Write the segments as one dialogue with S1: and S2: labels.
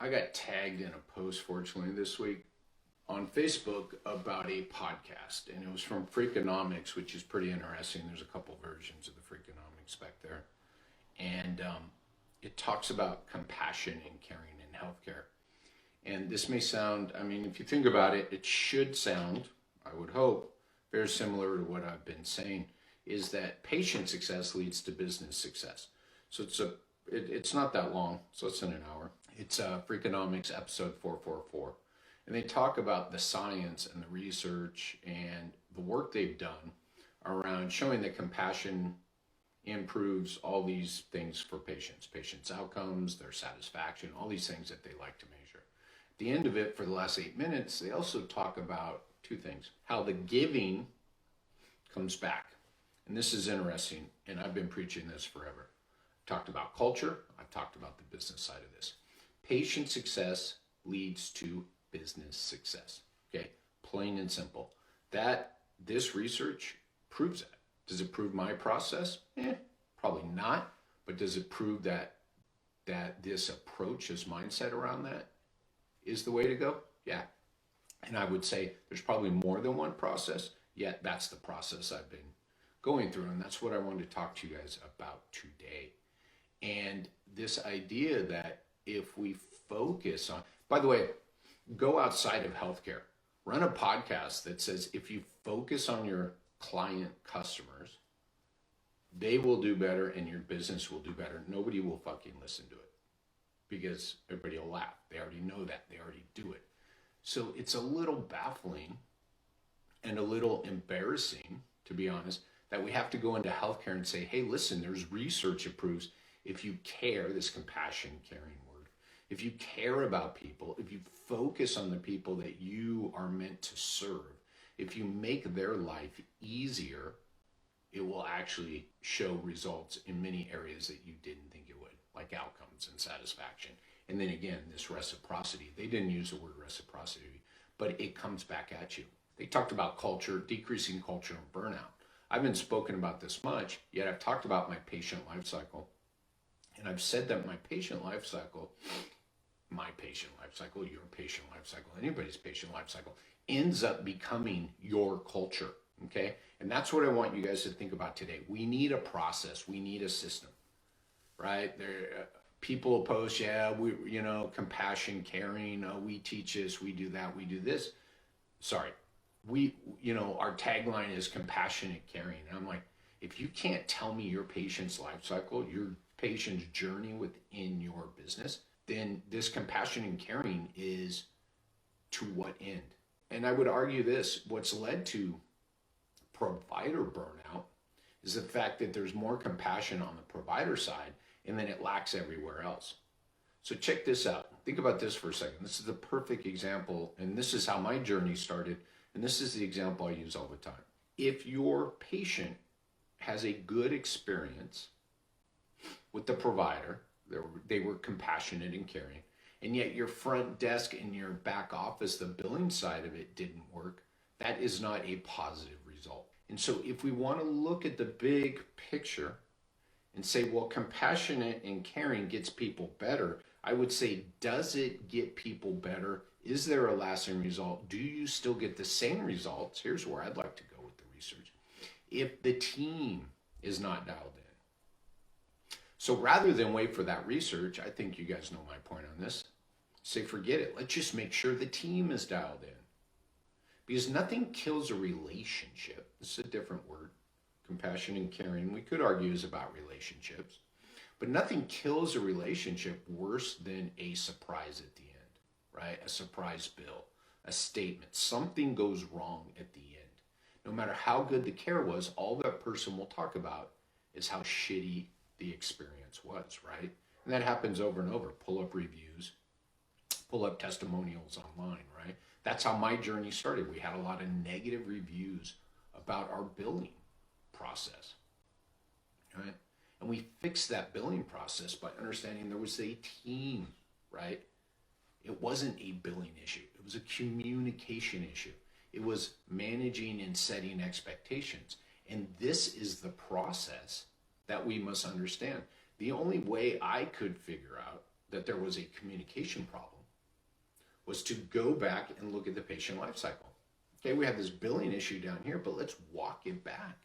S1: I got tagged in a post, fortunately, this week on Facebook about a podcast, and it was from Freakonomics, which is pretty interesting. There's a couple versions of the Freakonomics back there, and it talks about compassion and caring in healthcare. And this may sound, I mean, if you think about it, it should sound, I would hope, very similar to what I've been saying, is that patient success leads to business success. So it's not that long, so it's in an hour. It's Freakonomics episode 444. And they talk about the science and the research and the work they've done around showing that compassion improves all these things for patients' outcomes, their satisfaction, all these things that they like to measure. At the end of it, for the last 8 minutes, they also talk about two things: how the giving comes back. And this is interesting, and I've been preaching this forever. I've talked about culture, I've talked about the business side of this. Patient success leads to business success, okay? Plain and simple. This research proves that. Does it prove my process? Probably not. But does it prove that this approach, this mindset around that is the way to go? Yeah. And I would say there's probably more than one process, yet that's the process I've been going through. And that's what I wanted to talk to you guys about today. And this idea that if we focus on, by the way, go outside of healthcare, run a podcast that says if you focus on your client customers, they will do better and your business will do better. Nobody will fucking listen to it because everybody will laugh. They already know that. They already do it. So it's a little baffling and a little embarrassing, to be honest, that we have to go into healthcare and say, hey, listen, there's research that proves if you care, this compassion, caring word, if you care about people, if you focus on the people that you are meant to serve, if you make their life easier, it will actually show results in many areas that you didn't think it would, like outcomes and satisfaction. And then again, this reciprocity. They didn't use the word reciprocity, but it comes back at you. They talked about culture, decreasing culture and burnout. I haven't spoken about this much, yet I've talked about my patient life cycle. And I've said that my patient life cycle, your patient life cycle, anybody's patient life cycle, ends up becoming your culture, okay? And that's what I want you guys to think about today. We need a process. We need a system, right? People post, compassion, caring, we teach this, we do that, we do this. Sorry, our tagline is compassionate caring. And I'm like, if you can't tell me your patient's life cycle, your patient's journey within your business, then this compassion and caring is to what end? And I would argue this: what's led to provider burnout is the fact that there's more compassion on the provider side and then it lacks everywhere else. So check this out. Think about this for a second. This is the perfect example, and this is how my journey started, and this is the example I use all the time. If your patient has a good experience with the provider, they were compassionate and caring, and yet your front desk and your back office, the billing side of it, didn't work, that is not a positive result. And so if we want to look at the big picture and say, well, compassionate and caring gets people better, I would say, does it get people better? Is there a lasting result? Do you still get the same results? Here's where I'd like to go with the research. If the team is not dialed in. So rather than wait for that research, I think you guys know my point on this. Say, forget it. Let's just make sure the team is dialed in. Because nothing kills a relationship. This is a different word. Compassion and caring, we could argue, is about relationships. But nothing kills a relationship worse than a surprise at the end, right? A surprise bill, a statement. Something goes wrong at the end. No matter how good the care was, all that person will talk about is how shitty the experience was, right? And that happens over and over. Pull up reviews, pull up testimonials online, right? That's how my journey started. We had a lot of negative reviews about our billing process, right? And we fixed that billing process by understanding there was a team, right? It wasn't a billing issue. It was a communication issue. It was managing and setting expectations. And this is the process that we must understand. The only way I could figure out that there was a communication problem was to go back and look at the patient life cycle. Okay, we have this billing issue down here, but let's walk it back.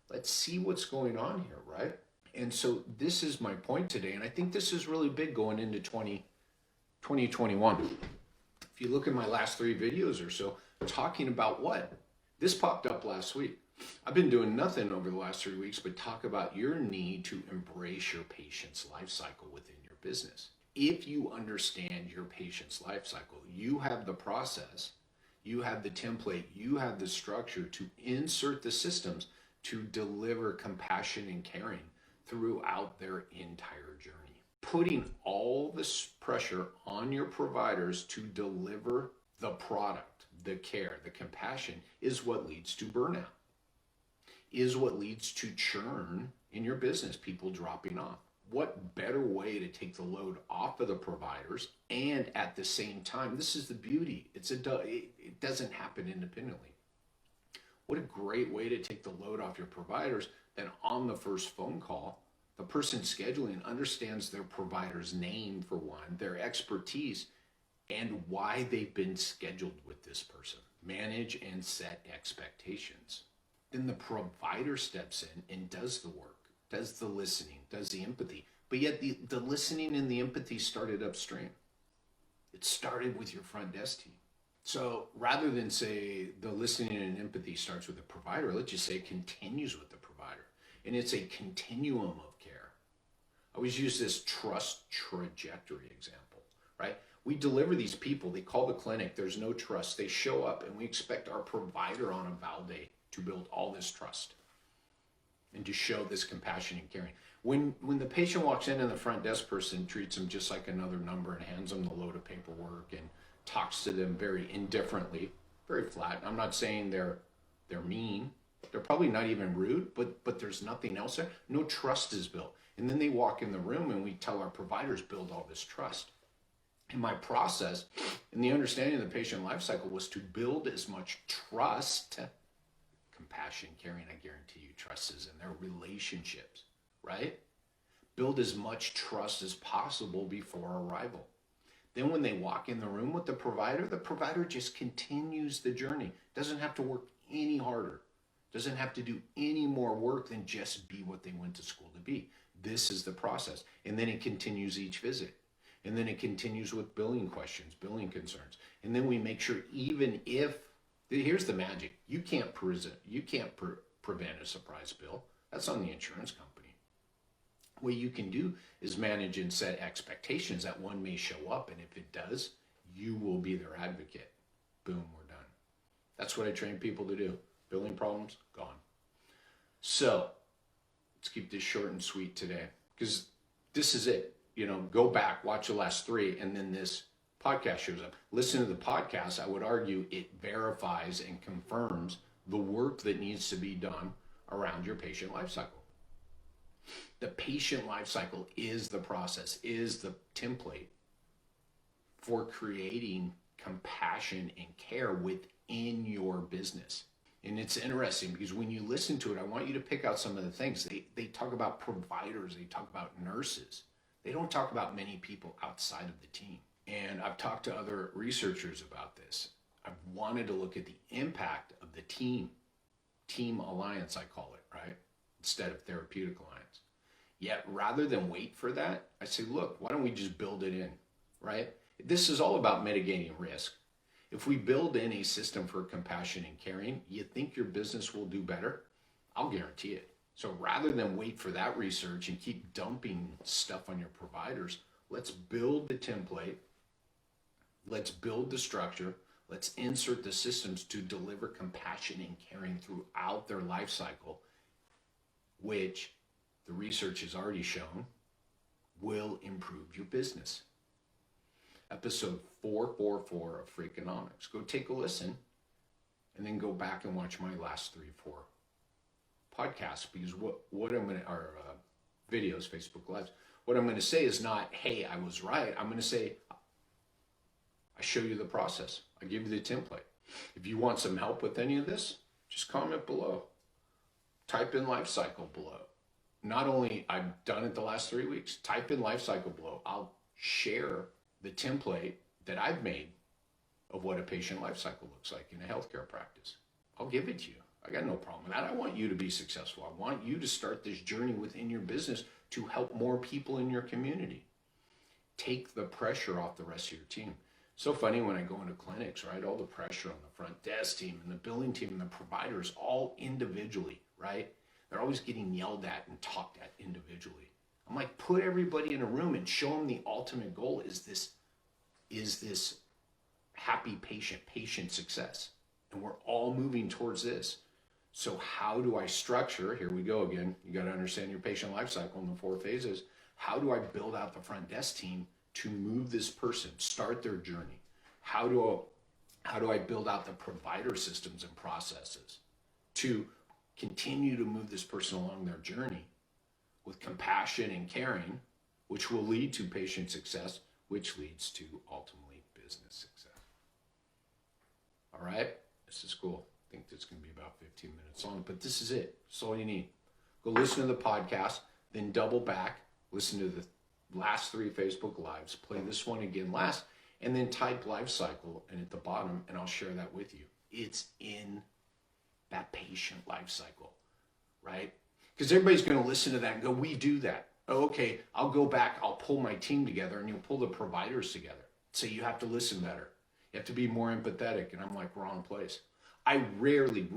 S1: Let's see what's going on here, right? And so this is my point today, and I think this is really big going into 2021. If you look at my last 3 videos or so, talking about what? This popped up last week. I've been doing nothing over the last 3 weeks but talk about your need to embrace your patient's life cycle within your business. If you understand your patient's life cycle, you have the process, you have the template, you have the structure to insert the systems to deliver compassion and caring throughout their entire journey. Putting all this pressure on your providers to deliver the product, the care, the compassion is what leads to burnout, is what leads to churn in your business, people dropping off. What better way to take the load off of the providers and at the same time, this is the beauty, it doesn't happen independently. What a great way to take the load off your providers that on the first phone call, the person scheduling understands their provider's name for one, their expertise, and why they've been scheduled with this person. Manage and set expectations. Then the provider steps in and does the work, does the listening, does the empathy. But yet the listening and the empathy started upstream. It started with your front desk team. So rather than say the listening and empathy starts with the provider, let's just say it continues with the provider. And it's a continuum of care. I always use this trust trajectory example, right? We deliver these people, they call the clinic, there's no trust. They show up and we expect our provider on a val day to build all this trust and to show this compassion and caring. When the patient walks in and the front desk person treats them just like another number and hands them the load of paperwork and talks to them very indifferently, very flat. I'm not saying they're mean. They're probably not even rude, but there's nothing else there. No trust is built. And then they walk in the room and we tell our providers build all this trust. And my process and the understanding of the patient life cycle was to build as much trust, compassion, caring, I guarantee you trust is in their relationships, right? Build as much trust as possible before arrival. Then when they walk in the room with the provider just continues the journey. Doesn't have to work any harder. Doesn't have to do any more work than just be what they went to school to be. This is the process. And then it continues each visit. And then it continues with billing questions, billing concerns. And then we make sure even if, here's the magic, you can't prevent a surprise bill. That's on the insurance company. What you can do is manage and set expectations that one may show up, and if it does, you will be their advocate. Boom, we're done. That's what I train people to do. Billing problems, gone. So let's keep this short and sweet today, because this is it. Go back, watch the last 3, and then this podcast shows up. Listen to the podcast. I would argue it verifies and confirms the work that needs to be done around your patient life cycle. The patient life cycle is the process, is the template for creating compassion and care within your business. And it's interesting because when you listen to it, I want you to pick out some of the things. They talk about providers, they talk about nurses. They don't talk about many people outside of the team. And I've talked to other researchers about this. I've wanted to look at the impact of the team alliance, I call it, right? Instead of therapeutic alliance. Yet rather than wait for that, I say, look, why don't we just build it in, right? This is all about mitigating risk. If we build in a system for compassion and caring, you think your business will do better? I'll guarantee it. So rather than wait for that research and keep dumping stuff on your providers, let's build the template. Let's build the structure. Let's insert the systems to deliver compassion and caring throughout their life cycle, which the research has already shown will improve your business. Episode 444 of Freakonomics. Go take a listen and then go back and watch my last 3 or 4 podcasts, because what I'm going to, or videos, Facebook Lives, what I'm going to say is not, hey, I was right. I'm going to say, I show you the process. I give you the template. If you want some help with any of this, just comment below. Type in life cycle below. Not only I've done it the last 3 weeks, type in life cycle below. I'll share the template that I've made of what a patient life cycle looks like in a healthcare practice. I'll give it to you. I got no problem with that. I want you to be successful. I want you to start this journey within your business to help more people in your community. Take the pressure off the rest of your team. So funny when I go into clinics, right? All the pressure on the front desk team and the billing team and the providers, all individually, right? They're always getting yelled at and talked at individually. I'm like, put everybody in a room and show them the ultimate goal is this happy patient success. And we're all moving towards this. So how do I structure, here we go again, you got to understand your patient life cycle in the 4 phases. How do I build out the front desk team to move this person, start their journey? How do I build out the provider systems and processes to continue to move this person along their journey with compassion and caring, which will lead to patient success, which leads to ultimately business success. All right, this is cool. I think this is going to be about 15 minutes long, but this is it. That's all you need. Go listen to the podcast, then double back, listen to the last 3 Facebook Lives, play this one again last, and then type life cycle and at the bottom, and I'll share that with you. It's in that patient life cycle, right? Because everybody's going to listen to that and go, we do that. Oh, okay, I'll go back, I'll pull my team together, and you'll pull the providers together. So you have to listen better. You have to be more empathetic, and I'm like, wrong place. I rarely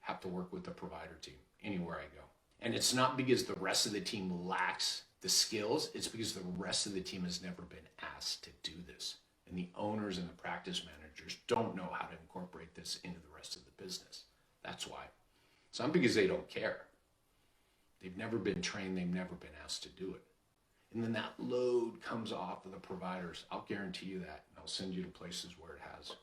S1: have to work with the provider team anywhere I go. And it's not because the rest of the team lacks the skills, it's because the rest of the team has never been asked to do this. And the owners and the practice managers don't know how to incorporate this into the rest of the business. That's why. It's not because they don't care. They've never been trained, they've never been asked to do it. And then that load comes off of the providers. I'll guarantee you that. And I'll send you to places where it has.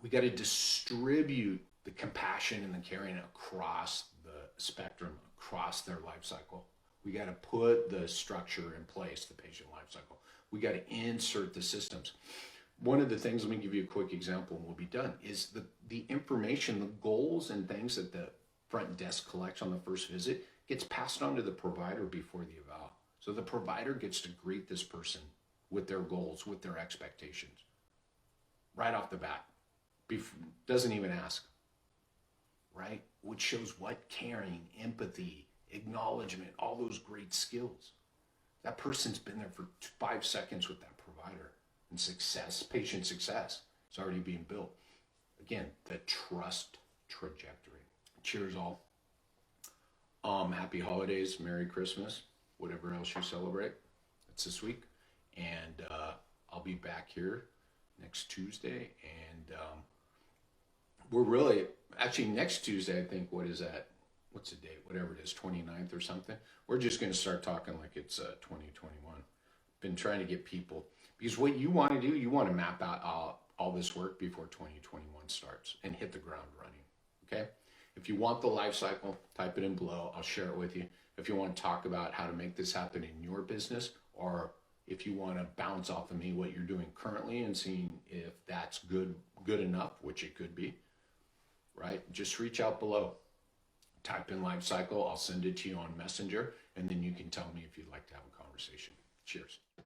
S1: We got to distribute the compassion and the caring across the spectrum, across their life cycle. We got to put the structure in place, the patient life cycle. We got to insert the systems. One of the things, let me give you a quick example and we'll be done, is the information, the goals and things that the front desk collects on the first visit gets passed on to the provider before the eval. So the provider gets to greet this person with their goals, with their expectations, right off the bat. Doesn't even ask, right? Which shows what? Caring, empathy, acknowledgement, all those great skills. That person's been there for 5 seconds with that provider. And success, patient success, is already being built. Again, the trust trajectory. Cheers all. Happy holidays, Merry Christmas, whatever else you celebrate. That's this week. And I'll be back here next Tuesday. And we're really, actually next Tuesday, I think, what is that? What's the date? Whatever it is, 29th or something. We're just going to start talking like it's 2021. Been trying to get people, because what you want to do, you want to map out all this work before 2021 starts and hit the ground running, okay? If you want the life cycle, type it in below. I'll share it with you. If you want to talk about how to make this happen in your business, or if you want to bounce off of me what you're doing currently and seeing if that's good enough, which it could be, right? Just reach out below. Type in life cycle. I'll send it to you on Messenger, and then you can tell me if you'd like to have a conversation. Cheers.